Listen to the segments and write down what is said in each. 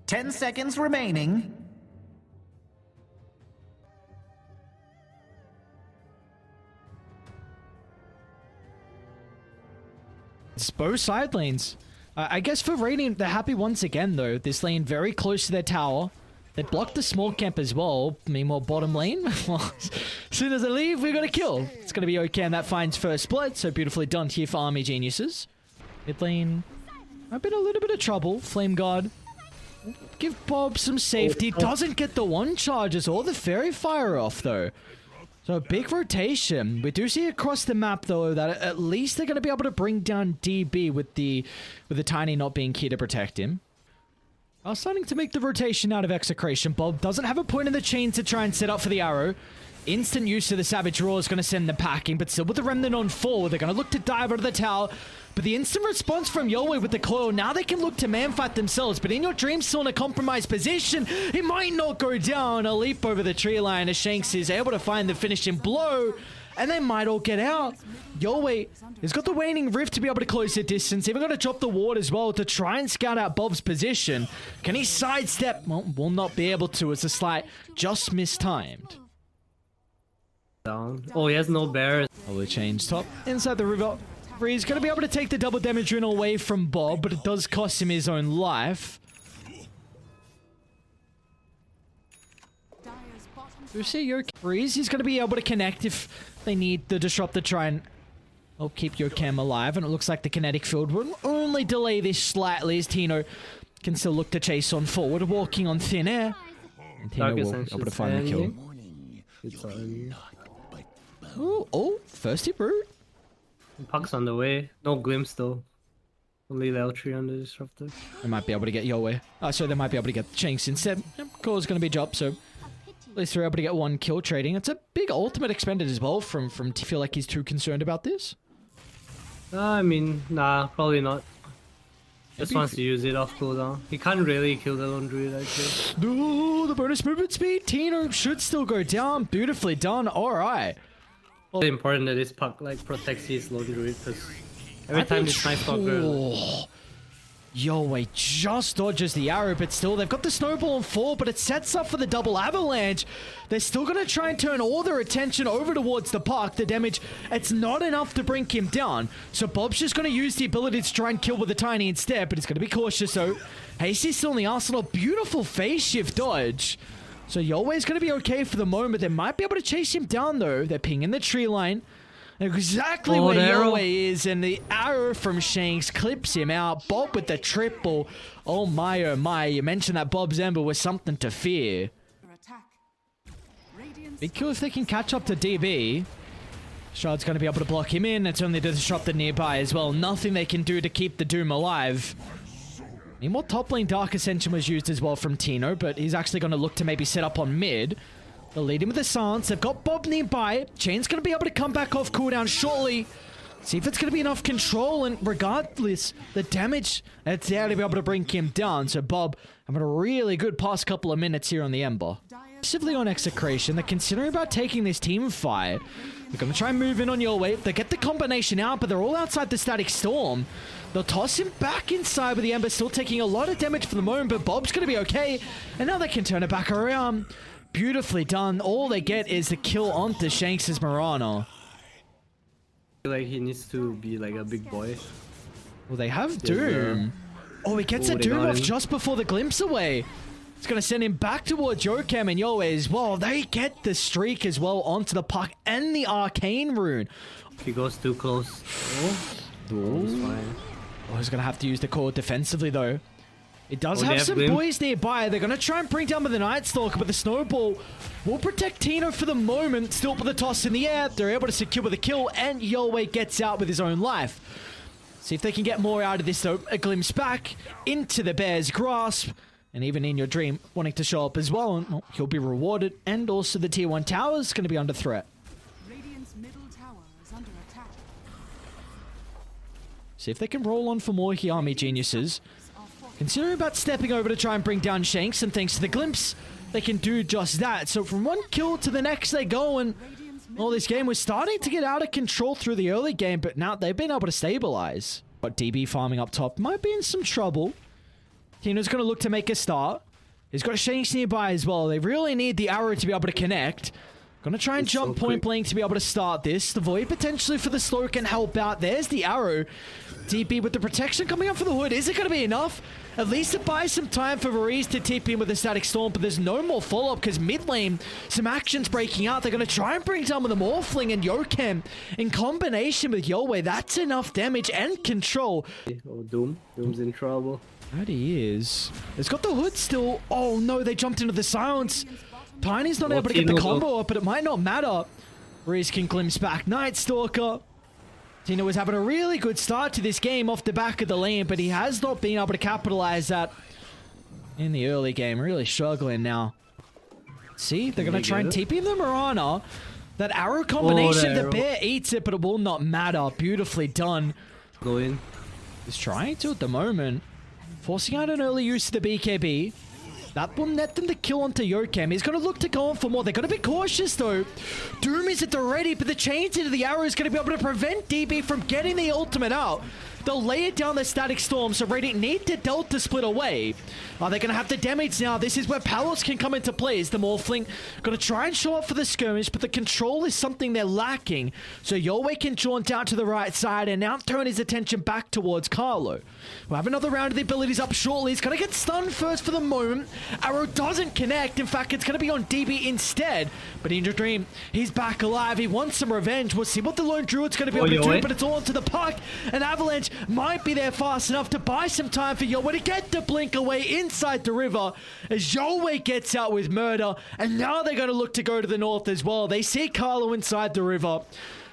10 seconds remaining. It's both side lanes. I guess for Radiant, they're happy once again, though. This lane very close to their tower. They blocked the small camp as well. Meanwhile, bottom lane, as soon as they leave, we got a kill. It's going to be okay, and that finds first split. So beautifully done here for Army Geniuses. Mid lane, I've been a little bit of trouble. Flame Guard. Give Bob some safety. Doesn't get the one charges or the Fairy Fire off, though. So a big rotation. We do see across the map, though, that at least they're going to be able to bring down DB with the Tiny not being key to protect him. I was starting to make the rotation out of Execration. Bob doesn't have a point in the chain to try and set up for the arrow. Instant use of the Savage Roar is going to send them packing, but still with the Remnant on 4, they're going to look to dive out of the tower. But the instant response from Yolwei with the coil, now they can look to man-fight themselves. But in your dream, still in a compromised position, it might not go down. A leap over the tree line as Shanks is able to find the finishing blow. And they might all get out. Yolwei has got the waning rift to be able to close the distance. Even got to drop the ward as well to try and scout out Bob's position. Can he sidestep? Well, will not be able to. It's a slight just mistimed. Down. Oh, he has no bear. Oh, the change top inside the river. He's going to be able to take the double damage rune away from Bob, but it does cost him his own life. We see your Breeze. He's going to be able to connect if they need the Disrupt to try and keep your Cam alive. And it looks like the kinetic field will only delay this slightly as Tino can still look to chase on forward, walking on thin air. And Tino will be able to find the kill. Oh, first hit root. Puck's on the way. No glimpse though. Only level 3 on the disruptor. They might be able to get Yolwei. So they might be able to get Shanks instead. Core's going to be dropped, so at least they're able to get one kill trading. It's a big ultimate expended as well from T. Feel like he's too concerned about this? I mean, nah, probably not. Just wants to use it off cooldown. He can't really kill the lone druid, I'd say. No, the bonus movement speed. Tino should still go down. Beautifully done. Alright. It's important that this puck like protects his lone druid because every time this Night Stalker... Yolwei just dodges the arrow, but still they've got the snowball on 4, but it sets up for the double avalanche. They're still going to try and turn all their attention over towards the puck. The damage, it's not enough to bring him down. So Bob's just going to use the ability to try and kill with the Tiny instead, but he's going to be cautious. So Hasty's still in the arsenal. Beautiful phase shift dodge. So Yolwei's going to be okay for the moment. They might be able to chase him down though. They're pinging the tree line. Exactly where Yolwei is, and the arrow from Shanks clips him out. Bob with the triple. Oh my, you mentioned that Bob's Ember was something to fear. Big kill if they can catch up to DB. Shard's going to be able to block him in. It's only to disrupt the nearby as well. Nothing they can do to keep the Doom alive. Meanwhile, top lane Dark Ascension was used as well from Tino, but he's actually going to look to maybe set up on mid. They'll lead him with the silence. They've got Bob nearby. Chain's going to be able to come back off cooldown shortly. See if it's going to be enough control, and regardless, the damage, it's there to be able to bring him down. So Bob having a really good past couple of minutes here on the Ember. Aggressively on Execration, they're considering about taking this team fight. They're going to try and move in on Yolwei. They get the combination out, but they're all outside the Static Storm. They'll toss him back inside with the Ember still taking a lot of damage for the moment, but Bob's going to be okay. And now they can turn it back around. Beautifully done. All they get is the kill onto Shanks' Marana. I feel like he needs to be like a big boy. Well, they have Doom. Oh, he gets a Doom off just before the glimpse away. It's going to send him back towards Jokem and Yolwei as well. They get the streak as well onto the puck and the Arcane Rune. He goes too close. Oh, he's fine. Oh, he's going to have to use the core defensively, though. It does have some boys nearby. They're going to try and bring down with the Night Stalker, but the Snowball will protect Tino for the moment. Still with the toss in the air. They're able to secure the kill, and Yolwei gets out with his own life. See if they can get more out of this, though. A glimpse back into the Bear's grasp. And even in your dream, wanting to show up as well. And he'll be rewarded. And also the tier 1 tower is going to be under threat. Radiant's middle tower is under attack. See if they can roll on for more here, Army Geniuses. Considering about stepping over to try and bring down Shanks, and thanks to the glimpse, they can do just that. So from one kill to the next they go, and well, this game was starting to get out of control through the early game, but now they've been able to stabilize. But DB farming up top might be in some trouble. Tino's going to look to make a start. He's got Shanks nearby as well. They really need the arrow to be able to connect. Gonna try and jump point blank to be able to start this. The void potentially for the slow can help out. There's the arrow. TP with the protection coming up for the hood. Is it going to be enough? At least to buy some time for Varese to TP in with the static storm, but there's no more follow-up because mid lane, some action's breaking out. They're going to try and bring down with the Morphling and Yokem in combination with Yowei. That's enough damage and control. Oh, Doom's in trouble. That he is. It's got the hood still. Oh no, they jumped into the silence. Tiny's not able to get the combo up, but it might not matter. Reese can glimpse back Night Stalker. Tino was having a really good start to this game off the back of the lane, but he has not been able to capitalize that in the early game. Really struggling now. See, they're going to try and TP the Mirana. That arrow combination, the bear eats it, but it will not matter. Beautifully done. Go in. He's trying to at the moment. Forcing out an early use of the BKB. That will net them the kill onto Yokem. He's going to look to go on for more. They're going to be cautious, though. Doom is at the ready, but the chains into the arrow is going to be able to prevent DB from getting the ultimate out. They'll lay it down the static storm, so Radiant need to Delta split away. Are they going to have the damage now? This is where Palos can come into play. Is the Morphling going to try and show up for the skirmish, but the control is something they're lacking. So Yowei can jaunt out to the right side and now turn his attention back towards Carlo. We'll have another round of the abilities up shortly. He's going to get stunned first for the moment. Arrow doesn't connect. In fact, it's going to be on DB instead. But Indra Dream, he's back alive. He wants some revenge. We'll see what the Lone Druid's going to be able to do, but it's all onto the puck. And Avalanche might be there fast enough to buy some time for Yowei to get the blink away inside the river as Yowei gets out with murder. And now they're going to look to go to the north as well. They see Carlo inside the river.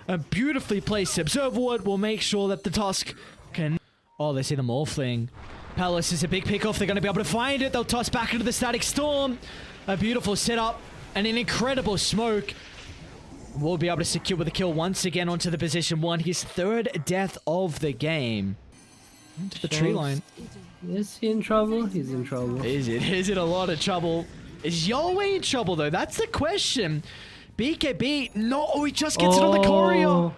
A beautifully placed Observer Ward will make sure that the Tusk can... Oh, they see the Morphling. Palace is a big pick-off. They're going to be able to find it. They'll toss back into the Static Storm. A beautiful setup and an incredible smoke. Will be able to secure with a kill once again onto the position 1. His 3rd death of the game. Into the tree line. Is he in trouble? He's in trouble. Is it? Is it a lot of trouble? Is Yowei in trouble though? That's the question. BKB, no, oh, he just gets it on the courier.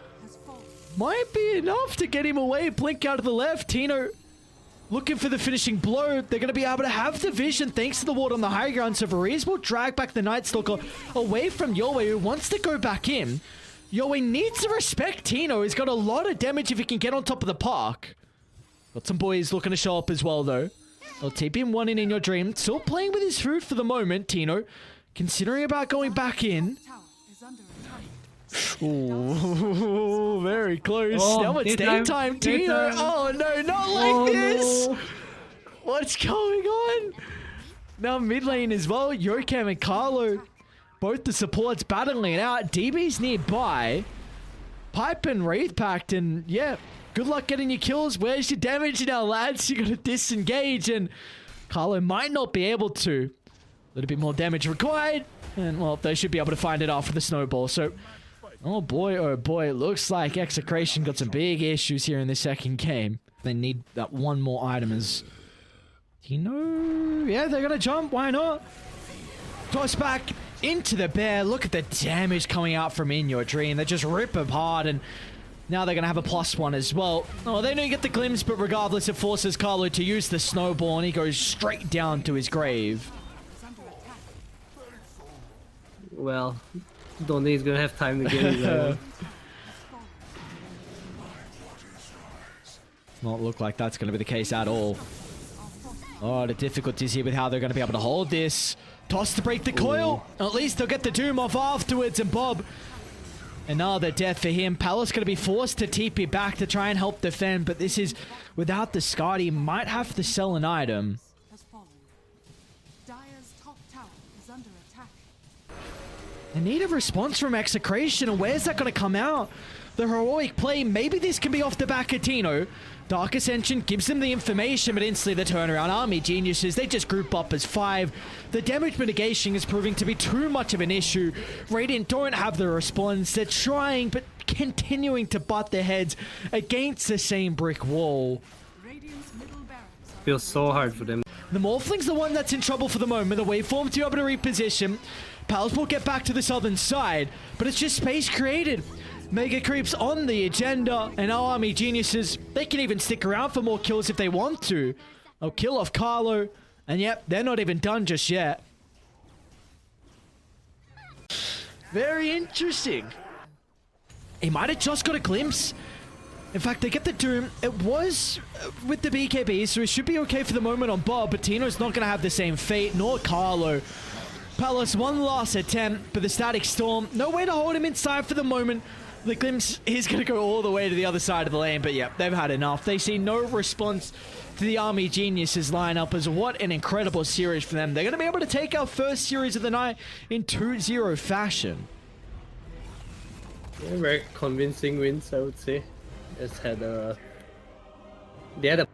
Might be enough to get him away. Blink out to the left. Tino looking for the finishing blow. They're going to be able to have the vision thanks to the ward on the high ground. So Varese will drag back the Night Stalker away from Yowei, who wants to go back in. Yowei needs to respect Tino. He's got a lot of damage if he can get on top of the park. Got some boys looking to show up as well, though. They'll TP him one in your dream. Still playing with his food for the moment, Tino. Considering about going back in. Ooh, very close. Oh, now it's daytime, Tino. Oh no, not like this. No. What's going on? Now mid lane as well. Yokem and Carlo, both the supports battling it out. DB's nearby. Pipe and Wraith Pact, and yeah, good luck getting your kills. Where's your damage now, lads? You gotta disengage, and Carlo might not be able to. A little bit more damage required, and well, they should be able to find it after the snowball. So. Oh boy, it looks like Execration got some big issues here in the second game. They need that one more item as... Tino... Yeah, they're gonna jump, why not? Toss back into the bear. Look at the damage coming out from In Your Dream. They just rip apart, and now they're gonna have a +1 as well. Oh, they don't get the glimpse, but regardless, it forces Carlo to use the snowball, and he goes straight down to his grave. Well... Don't think he's gonna have time to get his own. Not look like that's gonna be the case at all. Oh, the difficulties here with how they're gonna be able to hold this. Toss to break the coil. At least they'll get the Doom off afterwards, and Bob. Another death for him. Palace gonna be forced to TP back to try and help defend, but this is without the Scott. He might have to sell an item. They need a response from Execration, and where's that going to come out? The heroic play, maybe this can be off the back of Tino. Dark Ascension gives them the information, but instantly the turnaround. Army Geniuses, they just group up as 5. The damage mitigation is proving to be too much of an issue. Radiant don't have the response. They're trying, but continuing to butt their heads against the same brick wall. Feels so hard for them. The Morphling's the one that's in trouble for the moment. The waveform to be able to reposition. Pals will get back to the southern side, but it's just space created. Mega Creeps on the agenda, and our Army Geniuses, they can even stick around for more kills if they want to. I'll kill off Carlo. And yep, they're not even done just yet. Very interesting. He might have just got a glimpse. In fact, they get the Doom. It was with the BKB, so it should be okay for the moment on Bob, but Tino's not going to have the same fate, nor Carlo. Palace, one last attempt, but the Static Storm, no way to hold him inside for the moment. The glimpse, he's going to go all the way to the other side of the lane, but yeah, they've had enough. They see no response to the Army Geniuses lineup as what an incredible series for them. They're going to be able to take our first series of the night in 2-0 fashion. Yeah, very convincing wins, I would say. They had a